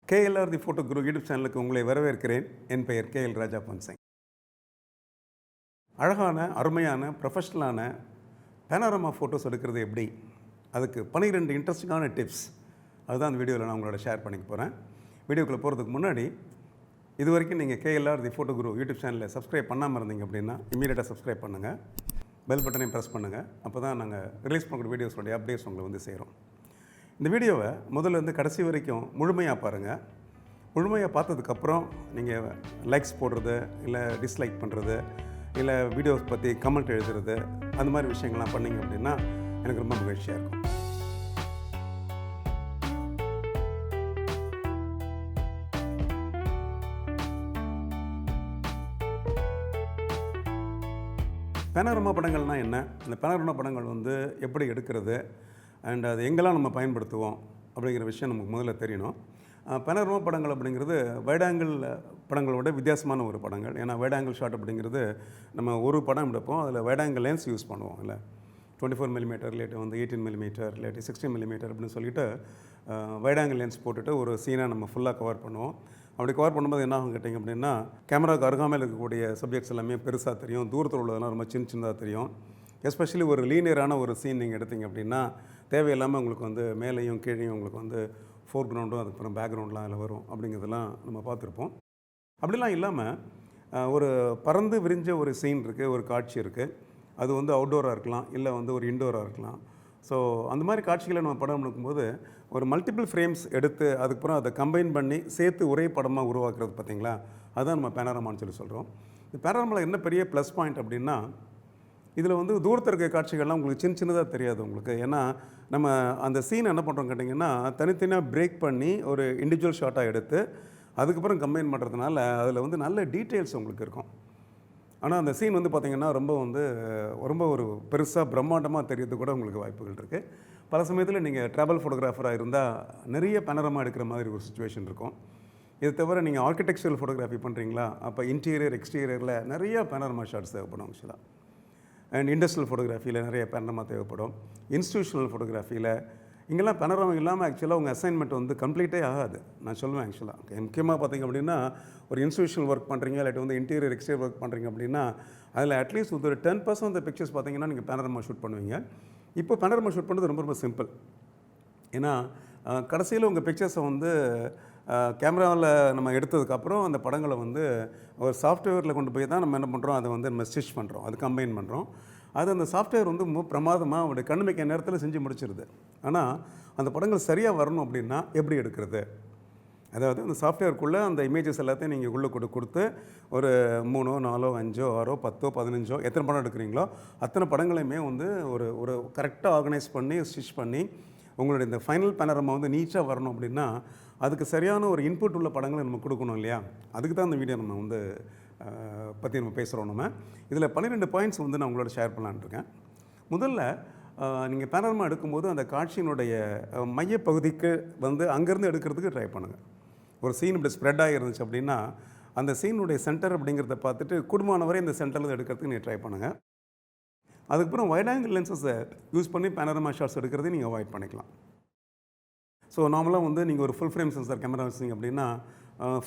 KLR the photo Guru YouTube சேனலுக்கு உங்களை வரவேற்கிறேன். என் பெயர் KL ராஜா பொன்சிங். அழகான, அருமையான, ப்ரொஃபஷ்னலான பேனோரமா ஃபோட்டோஸ் எடுக்கிறது எப்படி? அதுக்கு 12 இன்ட்ரெஸ்டிங்கான டிப்ஸ் அதுதான் அந்த வீடியோவில் நான் உங்களோட ஷேர் பண்ணிக்க போகிறேன். வீடியோக்குள்ளே போகிறதுக்கு முன்னாடி இது வரைக்கும் நீங்கள் KLR the photo Guru YouTube சேனலில் சப்ஸ்கிரைப் பண்ணாமல் இருந்தீங்க அப்படின்னா இமீடியட்டாக சப்ஸ்கிரைப் பண்ணுங்கள். பெல் பட்டனையும் ப்ரெஸ் பண்ணுங்கள். அப்போ தான் நாங்கள் ரிலீஸ் பண்ணக்கூடிய வீடியோஸோடைய அப்டேட்ஸ் உங்களை வந்து சேரும். இந்த வீடியோவை முதல்ல கடைசி வரைக்கும் முழுமையாக பாருங்கள். முழுமையாக பார்த்ததுக்கப்புறம் நீங்கள் லைக்ஸ் போடுறது, இல்லை டிஸ்லைக் பண்ணுறது, இல்லை வீடியோஸ் பற்றி கமெண்ட் எழுதுறது, அந்த மாதிரி விஷயங்கள்லாம் பண்ணிங்க அப்படின்னா எனக்கு ரொம்ப மகிழ்ச்சியாக இருக்கும். பேனோரமா படங்கள்னால் என்ன? இந்த பேனோரமா படங்கள் எப்படி எடுக்கிறது அண்ட் அது எங்கெல்லாம் நம்ம பயன்படுத்துவோம் அப்படிங்கிற விஷயம் நமக்கு முதல்ல தெரியணும். பேனோரமா படங்கள் அப்படிங்கிறது வைட் ஆங்கிள் படங்களோட வித்தியாசமான ஒரு படங்கள். ஏன்னா வைட் ஆங்கிள் ஷாட் அப்படிங்கிறது நம்ம ஒரு படம் எடுப்போம், அதில் வைட் ஆங்கிள் லென்ஸ் யூஸ் பண்ணுவோம். இல்லை 24 மில்லிமீட்டர், இல்லாட்டி 18 மில்லிமீட்டர், இல்லாட்டி 16 மில்லிமீட்டர் அப்படின்னு சொல்லிட்டு வைட் ஆங்கிள் லென்ஸ் போட்டுட்டு ஒரு சீனை நம்ம ஃபுல்லாக கவர் பண்ணுவோம். அப்படி கவர் பண்ணும்போது என்ன ஆகும் கேட்டிங்க அப்படின்னா, கேமராவுக்கு அருகாமையில் இருக்கக்கூடிய சப்ஜெக்ட்ஸ் எல்லாமே பெருசாக தெரியும், தூரத்தில் உள்ளதெல்லாம் ரொம்ப சின்னதாக தெரியும். எஸ்பெஷலி ஒரு லீனியரான ஒரு சீன் நீங்கள் எடுத்தீங்க அப்படின்னா தேவையில்லாமல் உங்களுக்கு மேலேயும் கீழேயும் உங்களுக்கு ஃபோர் கிரவுண்டும் அதுக்கப்புறம் பேக்ரவுண்ட்லாம் அதில் வரும். அப்படிங்கிறதெல்லாம் நம்ம பார்த்துருப்போம். அப்படிலாம் இல்லாமல் ஒரு பறந்து விரிஞ்ச ஒரு சீன் இருக்குது, ஒரு காட்சி இருக்குது. அது அவுட்டோராக இருக்கலாம், இல்லை ஒரு இன்டோராக இருக்கலாம். ஸோ அந்த மாதிரி காட்சிகளை நம்ம படம் எடுக்கும்போது ஒரு மல்டிபிள் ஃப்ரேம்ஸ் எடுத்து அதுக்கப்புறம் அதை கம்பைன் பண்ணி சேர்த்து ஒரே படமாக உருவாக்குறது பார்த்திங்களா, அதுதான் நம்ம பேனோரமான்னு சொல்லி சொல்கிறோம். இந்த பேனோரமாவில் என்ன பெரிய ப்ளஸ் பாயிண்ட் அப்படின்னா, இதில் தூரத்தில் இருக்க காட்சிகள்லாம் உங்களுக்கு சின்னதாக தெரியாது உங்களுக்கு. ஏன்னா நம்ம அந்த சீன் என்ன பண்ணுறோம் கேட்டிங்கன்னா, தனித்தனியாக பிரேக் பண்ணி ஒரு இண்டிவிஜுவல் ஷாட்டாக எடுத்து அதுக்கப்புறம் கம்பைன் பண்ணுறதுனால அதில் நல்ல டீட்டெயில்ஸ் உங்களுக்கு இருக்கும். ஆனால் அந்த சீன் பார்த்திங்கன்னா ரொம்ப ஒரு பெருசாக பிரம்மாண்டமாக தெரியறது கூட உங்களுக்கு வாய்ப்புகள் இருக்குது. பல சமயத்தில் நீங்கள் ட்ராவல் ஃபோட்டோகிராஃபராக இருந்தால் நிறைய பேனோரமா எடுக்கிற மாதிரி ஒரு சுச்சுவேஷன் இருக்கும். இது தவிர நீங்கள் ஆர்கிடெக்சரல் ஃபோட்டோகிராஃபி பண்ணுறீங்களா, அப்போ இன்டீரியர் எக்ஸ்டீரியரில் நிறைய பேனோரமா ஷாட்ஸ் தேவைப்படும் ஆக்சுவலாக. அண்ட் இண்டஸ்ட்ரியல் ஃபோட்டோகிராஃபியில் நிறைய பேனோரமா தேவைப்படும். இன்ஸ்டிடியூஷனல் ஃபோட்டோகிராஃபியில் இங்கெல்லாம் பேனோரமா இல்லாமல் ஆக்சுவலாக உங்கள் அசைன்மெண்ட் கம்ப்ளீட்டே ஆகாது நான் சொல்லுவேன் ஆக்சுவலாக. முக்கியமாக பார்த்திங்க அப்படின்னா, ஒரு இன்ஸ்டிடியூஷனல் ஒர்க் பண்ணுறீங்க, இல்லாட்டி இன்டீரியர் எக்ஸ்டீரியர் ஒர்க் பண்ணுறீங்க அப்படின்னா அதில் அட்லீஸ்ட் ஒரு 10% ஆஃப் த பிக்சர்ஸ் பார்த்திங்கன்னா நீங்கள் பேனோரமா ஷூட் பண்ணுவீங்க. இப்போ பேனோரமா ஷூட் பண்ணுறது ரொம்ப ரொம்ப சிம்பிள். ஏன்னா கடைசியில் உங்கள் பிக்சர்ஸை கேமராவில் நம்ம எடுத்ததுக்கப்புறம் அந்த படங்களை ஒரு சாஃப்ட்வேரில் கொண்டு போய் தான் நம்ம என்ன பண்ணுறோம், அதை நம்ம ஸ்டிச் பண்ணுறோம், அது கம்பைன் பண்ணுறோம். அது அந்த சாஃப்ட்வேர் ரொம்ப பிரமாதமாக அவருடைய கண்ணு வைக்க நேரத்தில் செஞ்சு முடிச்சிருது. ஆனால் அந்த படங்கள் சரியாக வரணும் அப்படின்னா எப்படி எடுக்கிறது? அதாவது அந்த சாஃப்ட்வேருக்குள்ளே அந்த இமேஜஸ் எல்லாத்தையும் நீங்கள் உள்ளே கொடுத்து ஒரு 3, 4, 5, 6, 10, 15 எத்தனை படம் எடுக்கிறீங்களோ அத்தனை படங்களையுமே ஒரு ஒரு கரெக்டாக ஆர்கனைஸ் பண்ணி ஸ்டிச் பண்ணி உங்களுடைய இந்த ஃபைனல் பேனோரமா நீட்டாக வரணும் அப்படின்னா அதுக்கு சரியான ஒரு இன்புட் உள்ள படங்களை நம்ம கொடுக்கணும் இல்லையா? அதுக்கு தான் இந்த வீடியோ நம்ம பற்றி நம்ம பேசுகிறோம். நம்ம இதில் 12 பாயிண்ட்ஸ் நான் உங்களோட ஷேர் பண்ணலான்னு இருக்கேன். முதல்ல நீங்கள் பேனோரமா எடுக்கும்போது அந்த காட்சியினுடைய மையப்பகுதிக்கு அங்கேருந்து எடுக்கிறதுக்கு ட்ரை பண்ணுங்கள். ஒரு சீன் இப்படி ஸ்ப்ரெட் ஆகிருந்துச்சு அப்படின்னா அந்த சீனுடைய சென்டர் அப்படிங்கிறத பார்த்துட்டு குடும்பமானவரை இந்த சென்டரில் எடுக்கிறதுக்கு நீங்கள் ட்ரை பண்ணுங்கள். அதுக்கப்புறம் வைட் ஆங்கிள் லென்சஸை யூஸ் பண்ணி பேனோரமா ஷாட்ஸ் எடுக்கிறதையும் நீங்கள் அவாய்ட் பண்ணிக்கலாம். ஸோ நார்மலாக நீங்கள் ஒரு ஃபுல் ஃப்ரேம் சென்சார் கேமரா வச்சிங்க அப்படின்னா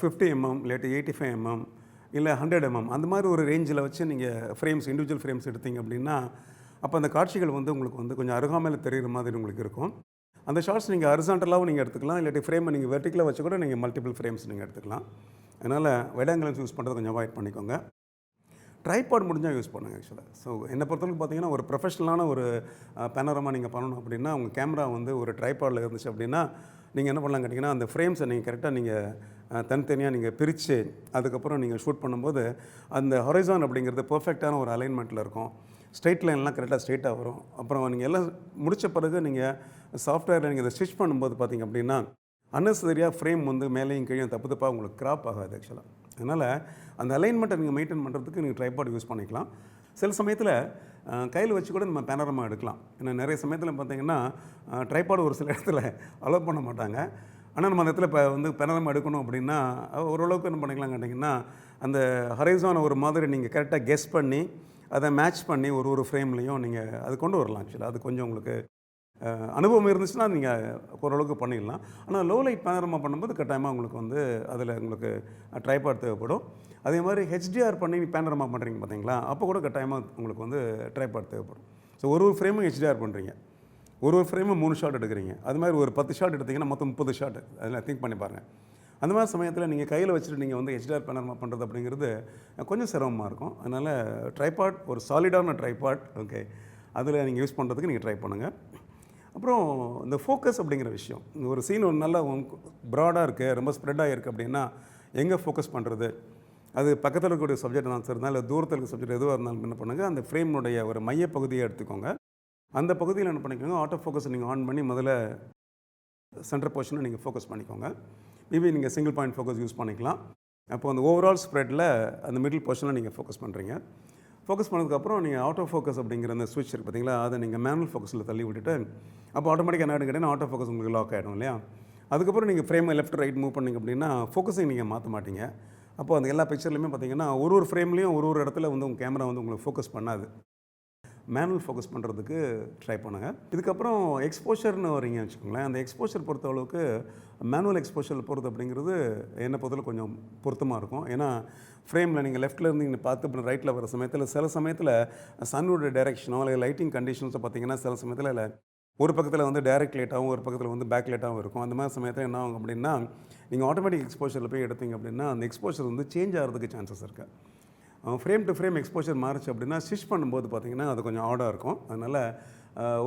50 mm இல்லாட்டி 85 mm இல்லை 100 mm அந்த மாதிரி ஒரு ரேஞ்சில் வச்சு நீங்கள் ஃப்ரேம்ஸ் இண்டிவிஜுவல் ஃப்ரேம்ஸ் எடுத்தீங்க அப்படின்னா அப்போ அந்த காட்சிகள் உங்களுக்கு கொஞ்சம் அருகாமையில் தெரிகிற மாதிரி உங்களுக்கு இருக்கும். அந்த ஷார்ட்ஸ் நீங்கள் ஹரிசாண்டலாகவும் நீங்கள் எடுத்துக்கலாம், இல்லாட்டி ஃப்ரேமை நீங்கள் வெர்டிக்கலாக வச்சு கூட நீங்கள் மல்டிபிள் ஃப்ரேம்ஸ் நீங்கள் எடுத்துக்கலாம். அதனால் வைட் ஆங்கிள் லென்ஸ் யூஸ் பண்ணுறது கொஞ்சம் அவாய்ட் பண்ணிக்கோங்க. ட்ரைபாட் முடிஞ்சால் யூஸ் பண்ணுங்கள் ஆக்சுவலாக. ஸோ என்னை பொறுத்தவரைக்கும் பார்த்தீங்கன்னா ஒரு ப்ரொஃபஷ்னலான ஒரு பேனோரமா நீங்கள் பண்ணணும் அப்படின்னா உங்கள் கேமரா ஒரு ட்ரைபாடில் இருந்துச்சு அப்படின்னா நீங்கள் என்ன பண்ணலாம் கேட்டிங்கன்னா, அந்த ஃப்ரேம்ஸை நீங்கள் கரெக்டாக நீங்கள் தனித்தனியாக நீங்கள் பிரித்து அதுக்கப்புறம் நீங்கள் ஷூட் பண்ணும்போது அந்த ஹொரைசான் அப்படிங்கிறது பர்ஃபெக்டான ஒரு அலைன்மெண்ட்டில் இருக்கும். ஸ்ட்ரெயிட் லைன்லாம் கரெக்டாக ஸ்ட்ரெயிட்டாக வரும். அப்புறம் நீங்கள் எல்லாம் முடித்த பிறகு நீங்கள் சாஃப்ட்வேரில் நீங்கள் இதை ஸ்டிச் பண்ணும்போது பார்த்திங்க அப்படின்னா அன்னெசரியாக ஃப்ரேம் மேலேயும் கீழே தப்பாக உங்களுக்கு கிராப் ஆகாது ஆக்சுவலாக. அதனால் அந்த அலைன்மெண்ட்டை நீங்கள் மெயின்டைன் பண்ணுறதுக்கு நீங்கள் ட்ரைபாட் யூஸ் பண்ணிக்கலாம். சில சமயத்தில் கையில் வச்சு கூட நம்ம பேனோரமா எடுக்கலாம். ஏன்னா நிறைய சமயத்தில் பார்த்திங்கன்னா ட்ரைபாட் ஒரு சில இடத்துல அலோவ் பண்ண மாட்டாங்க. ஆனால் நம்ம அந்த இடத்துல இப்போ பேனோரமா எடுக்கணும் அப்படின்னா ஓரளவுக்கு என்ன பண்ணிக்கலாம் கேட்டிங்கன்னா, அந்த ஹரைசானை ஒரு மாதிரி நீங்கள் கரெக்டாக கெஸ் பண்ணி அதை மேட்ச் பண்ணி ஒரு ஃப்ரேம்லேயும் நீங்கள் அது கொண்டு வரலாம். ஆக்சுவலாக அது கொஞ்சம் உங்களுக்கு அனுபவம் இருந்துச்சுன்னா நீங்கள் ஓரளவுக்கு பண்ணிடலாம். ஆனால் லோ லைட் பேனரமா பண்ணும்போது கட்டாயமாக உங்களுக்கு வந்து அதில் உங்களுக்கு ட்ரைபாட் தேவைப்படும். அதே மாதிரி ஹெச்டிஆர் பண்ணி பேனரமா பண்ணுறீங்க பார்த்தீங்களா, அப்போ கூட கட்டாயமாக உங்களுக்கு வந்து ட்ரைபாட் தேவைப்படும். ஸோ ஒரு ஃப்ரேமும் ஹெச்டிஆர் பண்ணுறீங்க, ஒரு ஃப்ரேமும் 3 ஷாட் எடுக்கிறீங்க. அது மாதிரி ஒரு 10 ஷாட் எடுத்திங்கன்னா மொத்தம் 30 ஷாட். அதில் திங்க் பண்ணி பாருங்கள். அந்த மாதிரி சமயத்தில் நீங்கள் கையில் வச்சுட்டு நீங்கள் வந்து ஹெச்டிஆர் பேனரமா பண்ணுறது அப்படிங்கிறது கொஞ்சம் சிரமமாக இருக்கும். அதனால் ட்ரைபாட் ஒரு சாலிடான ட்ரைபாட், ஓகே, அதில் நீங்கள் யூஸ் பண்ணுறதுக்கு நீங்கள் ட்ரை பண்ணுங்கள். அப்புறம் இந்த ஃபோக்கஸ் அப்படிங்கிற விஷயம், ஒரு சீன் ஒரு நல்லா ப்ராடாக இருக்குது, ரொம்ப ஸ்ப்ரெட்டாக இருக்குது அப்படின்னா எங்கே ஃபோக்கஸ் பண்ணுறது? அது பக்கத்தில் இருக்கக்கூடிய சப்ஜெக்ட் தான் இருந்தால் இல்லை தூரத்தில் இருக்க சப்ஜெக்ட் எதுவாக இருந்தாலும் என்ன பண்ணுங்கள், அந்த ஃப்ரேமுடைய ஒரு மைய பகுதியை எடுத்துக்கோங்க. அந்த பகுதியில் என்ன பண்ணிக்கோங்க, ஆட்டோ ஃபோக்கஸை நீங்கள் ஆன் பண்ணி முதல்ல சென்டர் பொசிஷனை நீங்கள் ஃபோக்கஸ் பண்ணிக்கோங்க. மேபி நீங்கள் சிங்கிள் பாயிண்ட் ஃபோக்கஸ் யூஸ் பண்ணிக்கலாம். அப்போ அந்த ஓவரால் ஸ்ப்ரெட்டில் அந்த மிடில் பொசிஷனில் நீங்கள் ஃபோக்கஸ் பண்ணுறீங்க. ஃபோக்கஸ் பண்ணதுக்கப்புறம் நீங்கள் ஆட்டோ ஃபோக்கஸ் அப்படிங்கிற அந்த ஸ்விட்ச் இருக்குது பார்த்தீங்களா, அதை நீங்கள் மேனுவல் ஃபோக்கஸில் தள்ளி விட்டுட்டு அப்போ ஆட்டோமேட்டிக்காக என்ன கேட்டிங்கன்னா ஆட்டோ ஃபோக்கஸ் உங்களுக்கு லாக் ஆகிடும் இல்லையா. அதுக்கப்புறம் நீங்கள் ஃப்ரேமை லெஃப்ட் ரைட் மூவ் பண்ணிங்க அப்படின்னா ஃபோக்கஸிங் நீங்கள் மாற்ற மாட்டீங்க. அப்போ அந்த எல்லா பிக்சர்லையுமே பார்த்தீங்கன்னா ஒரு ஃப்ரேம்லேயும் ஒரு இடத்துல வந்து உங்கள் கேமரா வந்து உங்களுக்கு ஃபோக்கஸ் பண்ணாது. மேனுவல் ஃபோக்கஸ் பண்ணுறதுக்கு ட்ரை பண்ணுங்கள். இதுக்கப்புறம் எக்ஸ்போஷர்னு வரீங்க வச்சுக்கோங்களேன். அந்த எக்ஸ்போஷர் பொறுத்தளவுக்கு மேனுவல் எக்ஸ்போஷரில் போகிறது அப்படிங்கிறது என்னை பொறுத்தவரை கொஞ்சம் பொருத்தமாக இருக்கும். ஏன்னா ஃப்ரேமில் நீங்கள் லெஃப்ட்டில் இருந்து நீங்கள் பார்த்து இப்போ ரைட்டில் வர சமயத்தில் சில சமயத்தில் சன்னோட டைரெக்ஷனோ இல்லை லைட்டிங் கண்டிஷன்ஸோ பார்த்தீங்கன்னா சில சமயத்தில் இல்லை ஒரு பக்கத்தில் வந்து டைரக்ட் லைட்டாகவும் ஒரு பக்கத்தில் வந்து பேக் லைட்டாகவும் இருக்கும். அந்த மாதிரி சமயத்தில் என்ன ஆகும் அப்படின்னா நீங்கள் ஆட்டோமேட்டிக் எக்ஸ்போஷரில் போய் எடுத்தீங்க அப்படின்னா அந்த எக்ஸ்போஷர் வந்து சேஞ்ச் ஆகிறதுக்கு சான்சஸ் இருக்குது. ஃப்ரேம் டு ஃப்ரேம் எக்ஸ்போஷர் மாறிச்சு அப்படின்னா ஸ்டிச் பண்ணும்போது பார்த்தீங்கன்னா அது கொஞ்சம் ஆடாக இருக்கும். அதனால்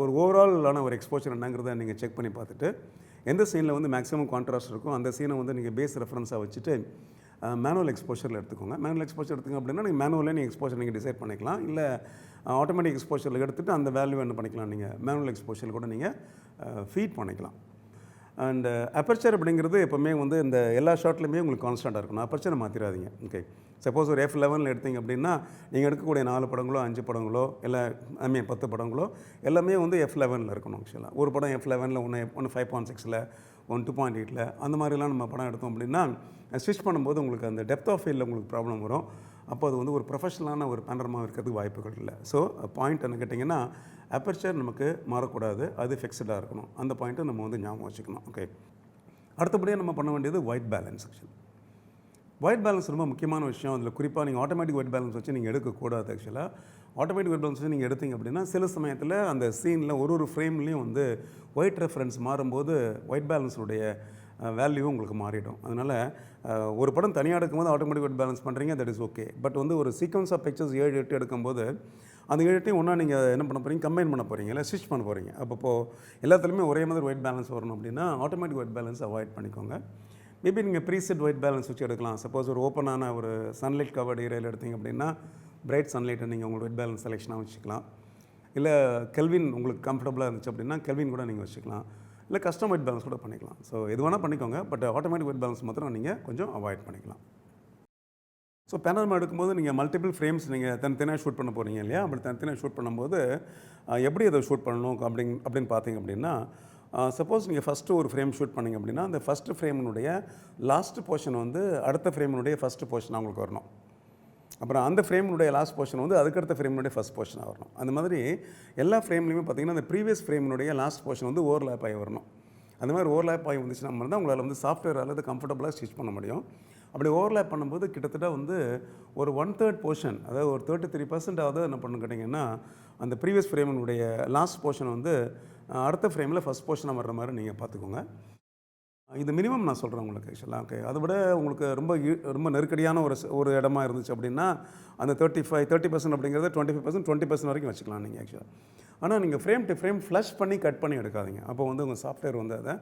ஒரு ஓவராலான ஒரு எக்ஸ்போஷர் என்னங்கிறத நீங்கள் செக் பண்ணி பார்த்துட்டு எந்த சீனில் வந்து மேக்ஸிமம் கான்ட்ராஸ்ட் இருக்கும் அந்த சீனை வந்து நீங்கள் பேஸ் ரெஃபரன்ஸாக வச்சுட்டு மேனுவல் எக்ஸ்போஷரில் எடுத்துக்கோங்க. மேனுவல் எக்ஸ்போஷர் எடுத்துங்க அப்படின்னா நீங்கள் மேனுவலே நீங்கள் எக்ஸ்போஷர் நீங்கள் டிசைட் பண்ணிக்கலாம். இல்லை ஆட்டோமேட்டிக் எக்ஸ்போஷரில் எடுத்துகிட்டு அந்த வேல்யூ என்ன பண்ணிக்கலாம், நீங்கள் மேனுவல் எக்ஸ்போஷரில் கூட நீங்கள் ஃபீட் பண்ணிக்கலாம். அண்ட் அப்பர்ச்சர் அப்படிங்கிறது எப்போவுமே வந்து இந்த எல்லா ஷாட்லையுமே உங்களுக்கு கான்ஸ்டண்ட்டாக இருக்கணும். அப்பர்ச்சரை மாற்றிடாதீங்க. ஓகே, சப்போஸ் ஒரு F11 எடுத்திங்க அப்படின்னா நீங்கள் எடுக்கக்கூடிய 4 படங்களோ 5 படங்களோ இல்லை 10 படங்களோ எல்லாமே வந்து F11 இருக்கணும். ஆக்சுவலாக ஒரு படம் F11 ஒன்று 5.6 ஒன்று 2.8 அந்த மாதிரிலாம் நம்ம படம் எடுத்தோம் அப்படின்னா ஸ்விட்ச் பண்ணும்போது உங்களுக்கு அந்த டெப்த் ஆஃப் ஃபீல்டில் உங்களுக்கு ப்ராப்ளம் வரும். அப்போ அது வந்து ஒரு ப்ரொஃபஷனலான ஒரு பேனரமாக இருக்கிறதுக்கு வாய்ப்புகள் இல்லை. ஸோ பாயிண்ட் என்ன கேட்டிங்கன்னா அப்பர்ச்சர் நமக்கு மாறக்கூடாது, அது ஃபிக்ஸ்டாக இருக்கணும். அந்த பாயிண்ட்டை நம்ம வந்து ஞாபகம் வச்சுக்கணும். ஓகே, அடுத்தபடியாக நம்ம பண்ண வேண்டியது white balance. Actually white balance ரொம்ப முக்கியமான விஷயம். அதில் குறிப்பாக நீங்கள் ஆட்டோமேட்டிக் ஒயிட் பேலன்ஸ் வச்சு நீங்கள் எடுக்கக்கூடாது. ஆக்சுவலாக ஆட்டோமேட்டிக் ஒயிட் பேலன்ஸ் வச்சு நீங்கள் எடுத்தீங்க அப்படின்னா சில சமயத்தில் அந்த சீனில் ஒரு ஃப்ரேம்லேயும் வந்து ஒயிட் ரெஃபரன்ஸ் மாறும்போது ஒயிட் பேலன்ஸுடைய வேல்யூவும் உங்களுக்கு மாறிடும். அதனால் ஒரு படம் தனியாக எடுக்கும்போது ஆட்டோமேட்டிக் ஒயிட் பேலன்ஸ் பண்ணுறீங்க, தட் இஸ் ஓகே. பட் வந்து ஒரு சீக்வன்ஸ் ஆஃப் பிக்சர்ஸ் 7-8 எடுக்கும்போது அந்த 7-8 ஒன்றா நீங்கள் என்ன பண்ண போகிறீங்க, கம்பைன் பண்ண போகிறீங்க, இல்லை ஸ்டிச் பண்ண போகிறீங்க. அப்போ எல்லாத்துலேயுமே ஒரே மாதிரி ஒயிட் பேலன்ஸ் வரணும் அப்படின்னா ஆட்டோமேட்டிக் ஒயிட் பேலன்ஸ் அவாய்ட் பண்ணிக்கோங்க. மேபி நீங்கள் ப்ரீசெட் ஒயிட் பேலன்ஸ் வச்சு எடுக்கலாம். சப்போஸ் ஒரு ஓப்பனான ஒரு சன்லைட் கவர்டு ஏரியாவில் எடுத்தீங்க அப்படின்னா பிரைட் சன்லைட்டை நீங்கள் உங்களோட ஒயிட் பேலன்ஸ் செலெக்ஷனாக வச்சுக்கலாம். இல்லை கெல்வின் உங்களுக்கு கம்ஃபர்டபுளாக இருந்துச்சு அப்படின்னா கெல்வின் கூட நீங்கள் வச்சுக்கலாம். இல்லை கஸ்டம் ஒயிட் பேலன்ஸ் கூட பண்ணிக்கலாம். ஸோ எது வேணால் பண்ணிக்கோங்க, பட் ஆட்டோமேட்டிக் ஒயிட் பேலன்ஸ் மாத்திரம் நீங்கள் கொஞ்சம் அவாய்ட் பண்ணிக்கலாம். ஸோ பேனரமா எடுக்கும்போது நீங்கள் மல்டிபிள் ஃப்ரேம்ஸ் நீங்கள் தனித்தனியாக ஷூட் பண்ண போகிறீங்க இல்லையா. அப்படி தனித்தனியாக ஷூட் பண்ணும்போது எப்படி அதை ஷூட் பண்ணணும் அப்படின்னு பார்த்தீங்க அப்படின்னா சப்போஸ் நீங்கள் ஃபஸ்ட்டு ஒரு ஃப்ரேம் ஷூட் பண்ணிங்க அப்படின்னா அந்த ஃபஸ்ட்டு ஃப்ரேமினுடைய லாஸ்ட் போர்ஷன் வந்து அடுத்த ஃப்ரேமினுடைய ஃபஸ்ட்டு போர்ஷன் உங்களுக்கு வரணும். அப்புறம் அந்த ஃப்ரேமினுடைய லாஸ்ட் போர்ஷன் வந்து அதுக்கடுத்த ஃப்ரேமினுடைய ஃபஸ்ட் போர்ஷனாக வரணும். அந்த மாதிரி எல்லா ஃப்ரேம்லையுமே பார்த்தீங்கன்னா அந்த ப்ரீவியஸ் ஃப்ரேமினுடைய லாஸ்ட் போர்ஷன் வந்து ஓவர்லேப் ஆகி வரணும். அந்த மாதிரி ஓவர்லேப் ஆகி வந்துச்சுன்னா தான் உங்களால் வந்து சாஃப்ட்வேர் அல்லது கம்ஃபர்டபுளாக ஸ்டிச் பண்ண முடியும். அப்படி ஓவர்லேப் பண்ணும்போது கிட்டத்தட்ட வந்து ஒரு 1/3 போர்ஷன், அதாவது ஒரு 33% என்ன பண்ணணும் கேட்டிங்கன்னா அந்த ப்ரீவியஸ் ஃப்ரேமினுடைய லாஸ்ட் போர்ஷன் வந்து அடுத்த ஃப்ரேமில் ஃபஸ்ட் போர்ஷனாக வர்ற மாதிரி நீங்கள் பார்த்துக்கோங்க. இது மினிமம் நான் சொல்கிறேன் உங்களுக்கு ஆக்சுவலாக. ஓகே, அதை விட உங்களுக்கு ரொம்ப நெருக்கடியான ஒரு இடமா இருந்துச்சு அப்படின்னா அந்த 30% அப்படிங்கிறத 25% 20% வரைக்கும் வச்சுக்கலாம் நீங்கள் ஆக்சுவலாக. ஆனால் நீங்கள் ஃப்ரேம் டு ஃப்ரேம் ஃப்ளஷ் பண்ணி கட் பண்ணி எடுக்காதீங்க. அப்போ வந்து உங்கள் சாஃப்ட்வேர் வந்து அதை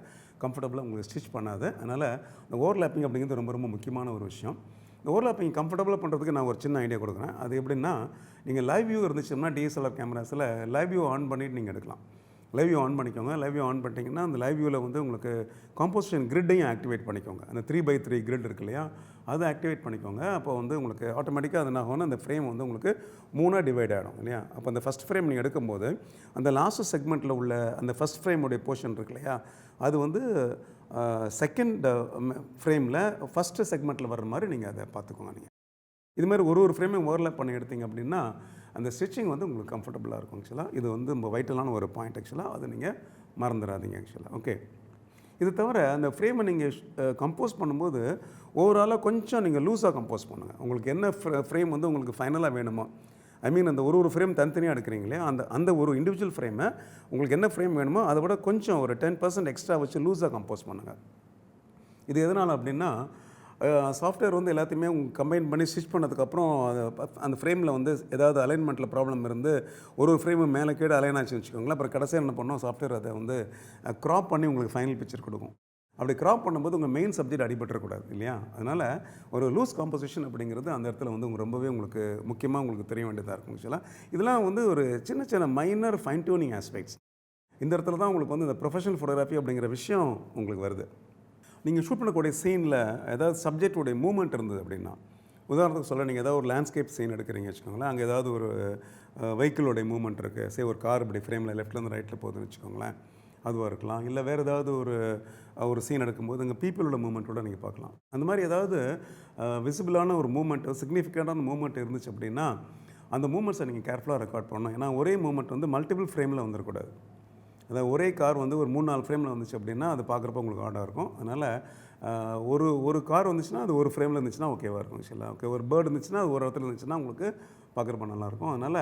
கம்ஃபர்டபுளாக உங்களுக்கு ஸ்டிச் பண்ணாது. அதனால் இந்த ஓவர்லேப்பிங் அப்படிங்கிறது ரொம்ப ரொம்ப முக்கியமான ஒரு விஷயம். இந்த ஓவர்லேப்பிங் கம்ஃபர்டபுளாக பண்ணுறதுக்கு நான் ஒரு சின்ன ஐடியா கொடுக்குறேன். அது எப்படின்னா நீங்கள் லைவ் வியூ இருந்துச்சுன்னா டிஎஸ்எல்ஆர் கேமராஸில் லைவ் வியூ ஆன் பண்ணிவிட்டு நீங்கள் எடுக்கலாம். லைவ் வியூ ஆன் பண்ணிக்கோங்க. லைவ் வியூ ஆன் பண்ணிட்டீங்கன்னா அந்த லைவ் வியூவில் வந்து உங்களுக்கு காம்போசிஷன் கிரிட்டையும் ஆக்டிவேட் பண்ணிக்கோங்க. அந்த 3x3 கிரிட் இருக்கு இல்லையா, அதை ஆக்டிவேட் பண்ணிக்கோங்க. அப்போ வந்து உங்களுக்கு ஆட்டோமேட்டிக்காக அது என்ன ஆகும்னா அந்த ஃப்ரேம் வந்து உங்களுக்கு 3ஆக டிவைட் ஆகிடும் இல்லையா. அப்போ அந்த ஃபஸ்ட் ஃப்ரேம் நீங்கள் எடுக்கும்போது அந்த லாஸ்ட் செக்மெண்ட்டில் உள்ள அந்த ஃபஸ்ட் ஃப்ரேமுடைய போர்ஷன் இருக்கு இல்லையா, அது வந்து செகண்ட் ஃப்ரேமில் ஃபஸ்ட்டு செக்மெண்ட்டில் வர்ற மாதிரி நீங்கள் அதை பார்த்துக்கோங்க. நீங்கள் இது மாதிரி ஒரு ஃப்ரேமையும் ஓவர்லேப் பண்ணி எடுத்தீங்க அப்படின்னா அந்த ஸ்டிச்சிங் வந்து உங்களுக்கு கம்ஃபர்டபுளாக இருக்கும். ஆக்சுவலாக இது வந்து ரொம்ப வைட்டலான ஒரு பாயிண்ட். ஆக்சுவலாக அதை நீங்கள் மறந்துடாதீங்க ஆக்சுவலாக. ஓகே, இது தவிர அந்த ஃப்ரேமை நீங்கள் கம்போஸ் பண்ணும்போது ஓவராலாக கொஞ்சம் நீங்கள் லூஸாக கம்போஸ் பண்ணுங்கள். உங்களுக்கு என்ன ஃப்ரேம் வந்து உங்களுக்கு ஃபைனலாக வேணுமோ, ஐ மீன் அந்த ஒரு ஃப்ரேம் தனித்தனியாக எடுக்கிறீங்களே, அந்த ஒரு இண்டிவிஜுவல் ஃப்ரேமை உங்களுக்கு என்ன ஃப்ரேம் வேணுமோ அதை விட கொஞ்சம் ஒரு 10% எக்ஸ்ட்ரா வச்சு லூஸாக கம்போஸ் பண்ணுங்கள். இது எதனால் அப்படின்னா, சாஃப்ட்வேர் வந்து எல்லாத்தையுமே கம்பைன் பண்ணி ஸ்டிச் பண்ணதுக்கப்புறம் அந்த ஃப்ரேமில் வந்து ஏதாவது அலைன்மெண்ட்டில் ப்ராப்ளம் இருந்து ஒரு ஃப்ரேமு மேலே கீழே அலைன் ஆச்சுன்னு வச்சுக்கோங்களேன். அப்புறம் கடைசியாக என்ன பண்ணோம், சாஃப்ட்வேர் அதை வந்து க்ராப் பண்ணி உங்களுக்கு ஃபைனல் பிக்சர் கொடுக்கும். அப்படி க்ராப் பண்ணும்போது உங்கள் மெயின் சப்ஜெக்ட் அடிபட்டுறக்கூடாது இல்லையா? அதனால் ஒரு லூஸ் காம்போசிஷன் அப்படிங்கிறது அந்த இடத்துல வந்து ரொம்பவே உங்களுக்கு முக்கியமாக உங்களுக்கு தெரிய வேண்டியதாக இருக்கும் ஆக்சுவலாக. இதெல்லாம் வந்து ஒரு சின்ன சின்ன மைனர் ஃபைன் டியூனிங் ஆஸ்பெக்ட்ஸ். இந்த இடத்துல தான் உங்களுக்கு வந்து இந்த ப்ரொஃபஷனல் ஃபோட்டோகிராஃபி அப்படிங்கிற விஷயம் உங்களுக்கு வருது. நீங்கள் ஷூட் பண்ணக்கூடிய சீனில் ஏதாவது சப்ஜெக்டுடைய மூவ்மெண்ட் இருந்தது அப்படின்னா, உதாரணத்துக்கு சொல்ல, நீங்கள் ஏதாவது ஒரு லேண்ட்ஸ்கேப் சீன் எடுக்கிறீங்க வச்சுக்கோங்களேன். அங்கே ஏதாவது ஒரு வெஹிக்கிளோடைய மூவ்மெண்ட் இருக்குது, ஒரு கார் இப்படி ஃப்ரேமில் லெஃப்ட்லேருந்து ரைட்டில் போகுதுன்னு வச்சுக்கோங்களேன், அதுவாக இருக்கலாம். இல்லை வேறு ஏதாவது ஒரு சீன் எடுக்கும்போது அங்கே பீப்புளோட மூவ்மெண்ட்டோட நீங்கள் பார்க்கலாம். அந்த மாதிரி ஏதாவது விசிபிளான ஒரு மூவ்மெண்ட்டு, சிக்னிஃபிகண்ட்டான மூவ்மெண்ட் இருந்துச்சு அப்படின்னா அந்த மூவ்மெண்ட்ஸை நீங்கள் கேர்ஃபுல்லாக ரெக்கார்ட் பண்ணணும். ஏன்னா ஒரே மூவ்மெண்ட் வந்து மல்டிபிள் ஃப்ரேமில் வந்துடக்கூடாது. அதாவது ஒரே கார் வந்து ஒரு 3-4 ஃப்ரேமில் வந்துச்சு அப்படின்னா அது பார்க்குறப்ப உங்களுக்கு ஹார்டாக இருக்கும். அதனால் ஒரு கார் வந்துச்சுன்னா அது ஒரு ஃப்ரேமில் இருந்துச்சுன்னா ஓகேவாக இருக்கும் ஆக்சுவலாக. ஓகே, ஒரு பேர்டு இருந்துச்சுன்னா அது ஒரு இடத்துல இருந்துச்சுன்னா உங்களுக்கு பார்க்குறப்ப நல்லாயிருக்கும். அதனால்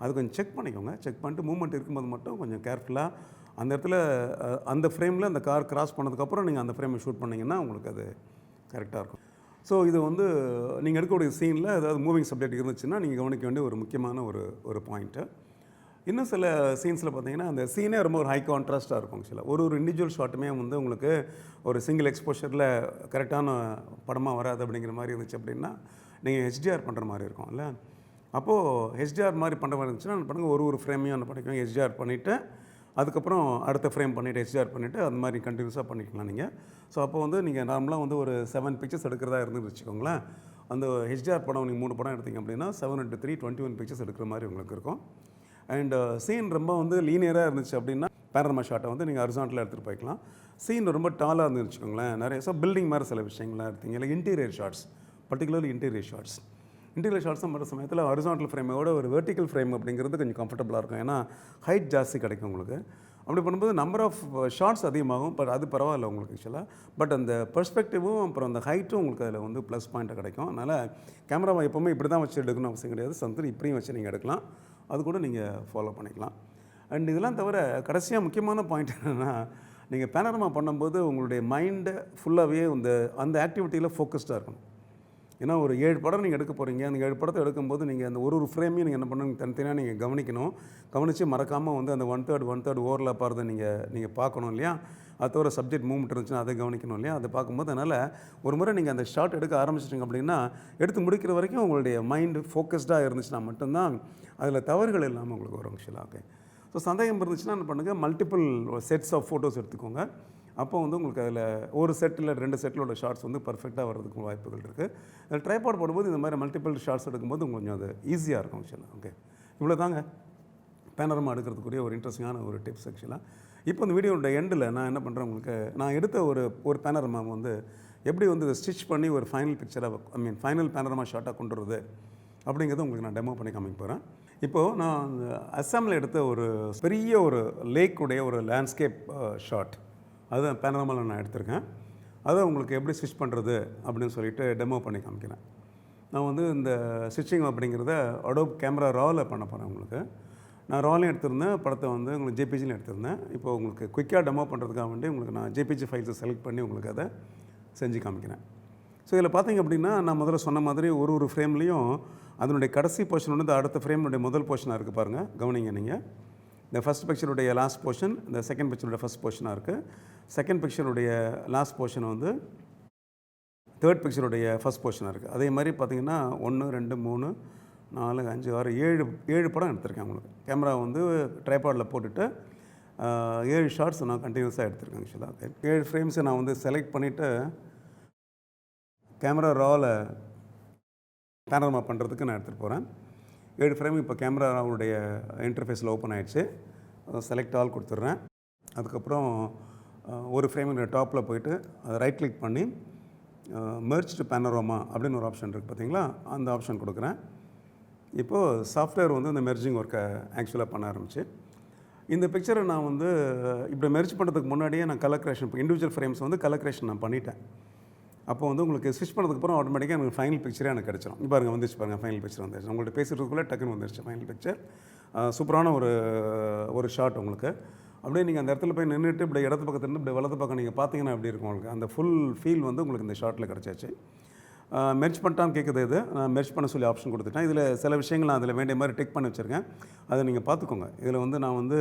அது கொஞ்சம் செக் பண்ணிக்கோங்க. செக் பண்ணிட்டு மூவ்மெண்ட் இருக்கும்போது மட்டும் கொஞ்சம் கேர்ஃபுல்லாக அந்த இடத்துல அந்த ஃப்ரேமில் அந்த கார் கிராஸ் பண்ணதுக்கப்புறம் நீங்கள் அந்த ஃப்ரேமை ஷூட் பண்ணிங்கன்னா உங்களுக்கு அது கரெக்டாக இருக்கும். ஸோ இது வந்து நீங்கள் எடுக்கக்கூடிய சீனில் ஏதாவது மூவிங் சப்ஜெக்ட் இருந்துச்சுன்னா நீங்கள் கவனிக்க வேண்டிய ஒரு முக்கியமான ஒரு பாயிண்ட்டு. இன்னும் சில சீன்ஸில் பார்த்தீங்கன்னா அந்த சீனே ரொம்ப ஒரு ஹை கான்ட்ராஸ்ட்டாக இருக்கும் ஆக்சுவலாக. ஒரு இண்டிவிஜுவல் ஷாட்டுமே வந்து உங்களுக்கு ஒரு சிங்கிள் எக்ஸ்போஷரில் கரெக்டான படமாக வராது அப்படிங்கிற மாதிரி இருந்துச்சு அப்படின்னா நீங்கள் ஹெச்டிஆர் பண்ணுற மாதிரி இருக்கும் இல்லை. அப்போது ஹெச்டிஆர் மாதிரி பண்ணுற மாதிரி இருந்துச்சுன்னா அந்த படங்க ஒரு ஃப்ரேமையும் அந்த படத்தையும் ஹெச்டிஆர் பண்ணிவிட்டு அதுக்கப்புறம் அடுத்த ஃப்ரேம் பண்ணிவிட்டு ஹெச்டிஆர் பண்ணிவிட்டு அந்த மாதிரி கண்டினியூஸாக பண்ணிக்கலாம் நீங்கள். ஸோ அப்போ வந்து நீங்கள் நார்மலாக வந்து ஒரு 7 பிக்சர்ஸ் எடுக்கிறதா இருந்து வச்சுக்கோங்களேன். அந்த ஹெச்டிஆர் படம் நீங்கள் 3 படம் எடுத்தீங்க அப்படின்னா 7x3 21 பிக்சர்ஸ் எடுக்கிற மாதிரி உங்களுக்கு இருக்கும். அண்ட் சீன் ரொம்ப வந்து லீனியராக இருந்துச்சு அப்படின்னா பேனரமா ஷாட்டை வந்து நீங்கள் ஹரிசாண்டலாக எடுத்துகிட்டு போய்க்கலாம். சீன் ரொம்ப டாலாக இருந்து வச்சுக்கோங்களேன், நிறைய பில்டிங் மாதிரி சில விஷயங்கள்லாம் எடுத்தீங்க. இல்லை interior shots, particularly interior shots பண்ணுற சமயத்தில் ஹரிசாண்டல் ஃப்ரேமோட ஒரு வெர்டிக்கல் ஃப்ரேம் அப்படிங்கிறது கொஞ்சம் கம்ஃபர்டபுளாக இருக்கும். ஏன்னா ஹைட் ஜாஸ்தி கிடைக்கும் உங்களுக்கு. அப்படி பண்ணும்போது நம்பர் ஆஃப் ஷார்ட்ஸ் அதிகமாகும். பட் அது பரவாயில்ல உங்களுக்கு ஆக்சுவலாக. பட் அந்த பெர்ஸ்பெக்டிவும் அப்புறம் அந்த ஹைட்டும் உங்களுக்கு அதில் வந்து ப்ளஸ் பாயிண்ட்டாக கிடைக்கும். அதனால் கேமராவை எப்போவுமே இப்படி தான் வச்சு எடுக்கணும் அவசியம் கிடையாது. சம்திங் இப்படியும் வச்சு நீங்கள் எடுக்கலாம். அது கூட நீங்கள் ஃபாலோ பண்ணிக்கலாம். அண்ட் இதெல்லாம் தவிர கடைசியாக முக்கியமான பாயிண்ட் என்னென்னா, நீங்கள் பேனரமா பண்ணும்போது உங்களுடைய மைண்டை ஃபுல்லாகவே அந்த ஆக்டிவிட்டியில் ஃபோக்கஸ்டாக இருக்கணும். ஏன்னா ஒரு 7 படம் நீங்கள் எடுக்க போகிறீங்க. அந்த 7 படத்தை எடுக்கும்போது நீங்கள் அந்த ஒரு ஃப்ரேமையும் நீங்கள் என்ன பண்ணணும், தனித்தனியாக நீங்கள் கவனிக்கணும். கவனித்து மறக்காமல் வந்து அந்த 1/3 ஓவர்லாப் ஆகிறத நீங்கள் பார்க்கணும் இல்லையா. அது தவிர சப்ஜெக்ட் மூவ்மெண்ட் இருந்துச்சுன்னா அதை கவனிக்கணும் இல்லையா. அதை பார்க்கும்போது அதனால் ஒரு முறை நீங்கள் அந்த ஷாட் எடுக்க ஆரம்பிச்சிட்டிங்க அப்படின்னா எடுத்து முடிக்கிற வரைக்கும் உங்களுடைய மைண்டு ஃபோக்கஸ்டாக இருந்துச்சுன்னா மட்டும்தான் அதில் தவறுகள் இல்லாமல் உங்களுக்கு வரும் ஆக்சுவலாக. ஓகே, ஸோ சந்தேகம் இருந்துச்சுன்னா என்ன பண்ணுங்கள், மல்டிபிள் செட்ஸ் ஆஃப் ஃபோட்டோஸ் எடுத்துக்கோங்க. அப்போ வந்து உங்களுக்கு அதில் ஒரு செட் இல்லை 2 செட்டிலோட ஷார்ட்ஸ் வந்து பர்ஃபெக்டாக வர்றதுக்கு வாய்ப்புகள் இருக்குது. அதில் ட்ரைபாட் போடும்போது இந்த மாதிரி மல்டிபிள் ஷார்ட்ஸ் எடுக்கும்போது கொஞ்சம் அது ஈஸியாக இருக்கும் ஆக்சுவலாக. ஓகே, இவ்வளோ தாங்க பேனரமா எடுக்கிறதுக்குரிய ஒரு இன்ட்ரெஸ்டிங்கான ஒரு டிப்ஸ் ஆக்சுவலாக. இப்போ இந்த வீடியோட எண்டில் நான் என்ன பண்ணுறேன், உங்களுக்கு நான் எடுத்த ஒரு பேனரமா வந்து எப்படி வந்து ஸ்டிச் பண்ணி ஒரு ஃபைனல் பிக்சராக, ஃபைனல் பேனரமா ஷார்ட்டாக கொண்டு வருது அப்படிங்கிறத உங்களுக்கு நான் டெமோ பண்ணி காமிக்க போகிறேன். இப்போது நான் அஸ்ஸாமில் எடுத்த ஒரு பெரிய ஒரு லேக்குடைய ஒரு லேண்ட்ஸ்கேப் ஷாட், அது பேனரமாவில் நான் எடுத்திருக்கேன். அதை உங்களுக்கு எப்படி ஸ்டிச் பண்ணுறது அப்படின்னு சொல்லிட்டு டெமோ பண்ணி காமிக்கிறேன். நான் வந்து இந்த ஸ்டிச்சிங் அப்படிங்கிறத அடோப் கேமரா ராவில் பண்ண போகிறேன். உங்களுக்கு நான் ராலையும் எடுத்திருந்தேன், படத்தை வந்து உங்களுக்கு ஜேபிஜிலையும் எடுத்திருந்தேன். இப்போ உங்களுக்கு குயிக்காக டெமோ பண்ணுறதுக்காக வேண்டி உங்களுக்கு நான் ஜேபிஜி ஃபைல்ஸை செலக்ட் பண்ணி உங்களுக்கு அதை செஞ்சு காமிக்கிறேன். ஸோ இதில் பார்த்தீங்க அப்படின்னா நான் முதல்ல சொன்ன மாதிரி ஒரு ஃப்ரேம்லேயும் அதனுடைய கடைசி போர்ஷன் வந்து அடுத்த ஃப்ரேமுடைய முதல் போர்ஷனாக இருக்குது பாருங்கள், கவனிங்க நீங்கள். இந்த ஃபஸ்ட் பிக்சருடைய லாஸ்ட் போர்ஷன் இந்த செகண்ட் பிக்சருடைய ஃபஸ்ட் போர்ஷனாக இருக்குது. செகண்ட் பிக்சருடைய லாஸ்ட் போர்ஷன் வந்து தேர்ட் பிக்சருடைய ஃபஸ்ட் போர்ஷனாக இருக்குது. அதே மாதிரி பார்த்திங்கன்னா 1 2 3 4 5 6 7 படம் எடுத்திருக்கேன். உங்களுக்கு கேமரா வந்து ட்ரைபாடில் போட்டுட்டு 7 ஷார்ட்ஸ் நான் கண்டினியூஸாக எடுத்திருக்கேன் ஆக்சுவலாக. 7 ஃப்ரேம்ஸை நான் வந்து செலக்ட் பண்ணிவிட்டு கேமரா ராவில் பேனரமா பண்ணுறதுக்கு நான் எடுத்துகிட்டு போகிறேன். 7 ஃப்ரேம் இப்போ கேமராவுடைய இன்டர்ஃபேஸில் ஓப்பன் ஆகிடுச்சு. செலக்ட் ஆல் கொடுத்துட்றேன். அதுக்கப்புறம் ஒரு ஃப்ரேமில் டாப்பில் போயிட்டு அதை ரைட் கிளிக் பண்ணி மெர்ஜ் டு பேனோராமா அப்படின்னு ஒரு ஆப்ஷன் இருக்குது பார்த்தீங்களா, அந்த ஆப்ஷன் கொடுக்குறேன். இப்போது சாஃப்ட்வேர் வந்து இந்த மெர்ஜிங் ஒர்க்கை ஆக்சுவலாக பண்ண ஆரம்பிச்சு. இந்த பிக்சரை நான் வந்து இப்படி மெர்ஜ் பண்ணுறதுக்கு முன்னாடியே நான் கலர் கரெக்ஷன் இப்போ இண்டிவிஜுவல் ஃப்ரேம்ஸ் வந்து கலர் கரெக்ஷன் நான் பண்ணிட்டேன். அப்போ வந்து உங்களுக்கு ஸ்விட்ச் பண்ணதுக்கப்புறம் ஆட்டோமேட்டிக்காக எனக்கு ஃபைனல் பிக்சரே எனக்கு கிடச்சிரும். இப்போ பாருங்கள் வந்துச்சு பாருங்கள், ஃபைனல் பிக்சர் வந்துருச்சு. உங்கள்கிட்ட பேசுகிறதுக்குள்ளே டக்குன்னு வந்துருச்சு ஃபைனல் பிக்சர். சூப்பரான ஒரு ஷாட் உங்களுக்கு. அப்படியே நீங்கள் அந்த இடத்துல போய் நின்றுட்டு இப்படி இடத்து பக்கத்துலேருந்து இப்படி வலது பக்கம் நீங்கள் பார்த்தீங்கன்னா எப்படி இருக்கும் உங்களுக்கு அந்த ஃபுல் ஃபீல் வந்து உங்களுக்கு இந்த ஷாட்டில் கிடச்சாச்சு. மெர்ஜ் பண்ணிட்டான்னு கேட்குது. இது நான் மெர்ஜ் பண்ண சொல்லி ஆப்ஷன் கொடுத்துட்டேன். இதில் சில விஷயங்கள் நான் அதில் வேண்டிய மாதிரி டிக் பண்ணி வச்சுருக்கேன். அதை நீங்கள் பார்த்துக்கோங்க. இதில் வந்து நான் வந்து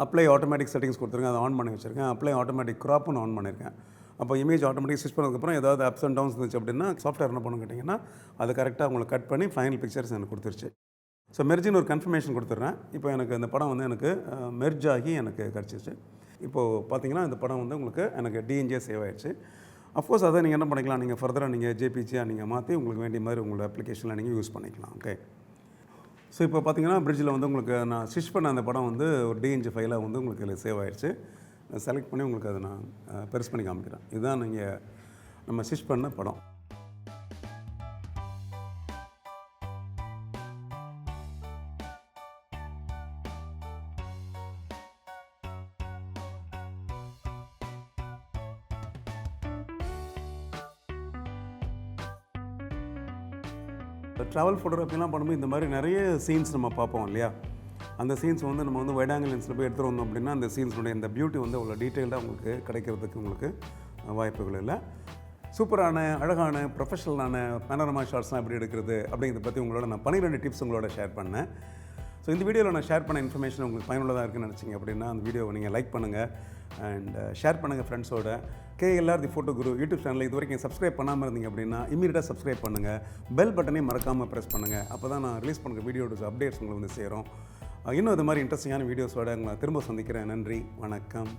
அப்ளை ஆட்டோமேட்டிக் செட்டிங்ஸ் கொடுத்துருக்கேன், அதை ஆன் பண்ணி வச்சுருக்கேன். அப்ளை ஆட்டோமேட்டிக் க்ராப்புன்னு ஆன் பண்ணியிருக்கேன். அப்போ இமேஜ் ஆட்டோமேட்டிக் ஸ்விட்ச் பண்ணதுக்கப்புறம் ஏதாவது அப்ஸ் அண்ட் டவுன்ஸ் இருந்துச்சு அப்படின்னா சாஃப்ட்வேர் என்ன பண்ணணும் கேட்டிங்கன்னா அதை கரெக்டாக உங்களுக்கு கட் பண்ணி ஃபைனல் பிக்சர்ஸ் எனக்கு கொடுத்துருச்சு. ஸோ மெர்ஜின்னு ஒரு கன்ஃபர்மேஷன் கொடுத்துட்றேன். இப்போ எனக்கு இந்த படம் வந்து எனக்கு மெர்ஜ் ஆகி எனக்கு கிடச்சிச்சு. இப்போது பார்த்தீங்கன்னா இந்த படம் வந்து உங்களுக்கு எனக்கு டிஎன்ஜியாக சேவ் ஆகிடுச்சு. அஃப்கோர்ஸ் அதை நீங்கள் என்ன பண்ணிக்கலாம், நீங்கள் ஃபர்தராக நீங்கள் ஜேபிஜியாக நீங்கள் மாற்றி உங்களுக்கு வேண்டிய மாதிரி உங்களோட அப்ளிகேஷனில் நீங்கள் யூஸ் பண்ணிக்கலாம். ஓகே. ஸோ இப்போ பார்த்தீங்கன்னா பிரிட்ஜில் வந்து உங்களுக்கு நான் ஸ்விட்ச் பண்ண அந்த படம் வந்து ஒரு டிஎன்ஜி ஃபைலாக வந்து உங்களுக்கு இதில் சேவ் ஆகிடுச்சு. செலக்ட் பண்ணி உங்களுக்கு அதை நான் பெருசு பண்ணி காமிக்கிறேன். இதுதான் நீங்கள் நம்ம ஸ்விட்ச் பண்ண படம். ட்ராவல் ஃபோட்டோகிராஃபிலாம் பண்ணும்போது இந்த மாதிரி நிறைய சீன்ஸ் நம்ம பார்ப்போம் இல்லையா? அந்த சீன்ஸ் வந்து நம்ம வந்து வைட் ஆங்கிள் லென்ஸில் போய் எடுத்துகிட்டு வந்தோம் அப்படின்னா அந்த சீன்ஸுடைய இந்த பியூட்டி வந்து அவ்வளோ டீட்டெயில்டாக உங்களுக்கு கிடைக்கிறதுக்கு உங்களுக்கு வாய்ப்புகள் இல்லை. சூப்பரான அழகான ப்ரொஃபஷனலான பேனோரமா ஷாட்ஸ்லாம் எப்படி எடுக்கிறது அப்படிங்கிறத பற்றி உங்களோட நான் 12 டிப்ஸ் உங்களோட ஷேர் பண்ணேன். ஸோ இந்த வீடியோவில் நான் ஷேர் பண்ண இன்ஃபர்மேஷன் உங்களுக்கு பயனுள்ளதாக இருக்குன்னு நினச்சிங்க அப்படின்னா அந்த வீடியோவை நீங்கள் லைக் பண்ணுங்கள் அண்ட் ஷேர் பண்ணுங்கள் ஃப்ரெண்ட்ஸோட. KLR the photo Guru YouTube சேனலில் இது வரைக்கும் சப்ஸ்கிரைப் பண்ணாமல் இருந்தீங்க அப்படின்னா இமீடியட்டாக சப்ஸ்கிரைப் பண்ணுங்கள். பெல் பட்டனையும் மறக்காமல் ப்ரெஸ் பண்ணுங்கள். அப்போ தான் நான் ரிலீஸ் பண்ணுற வீடியோட அப்டேட்ஸ் உங்களுக்கு வந்து சேரும். இன்னும் இது மாதிரி இன்ட்ரெஸ்டிங்கான வீடியோஸோட உங்களை திரும்ப சந்திக்கிறேன். நன்றி, வணக்கம்.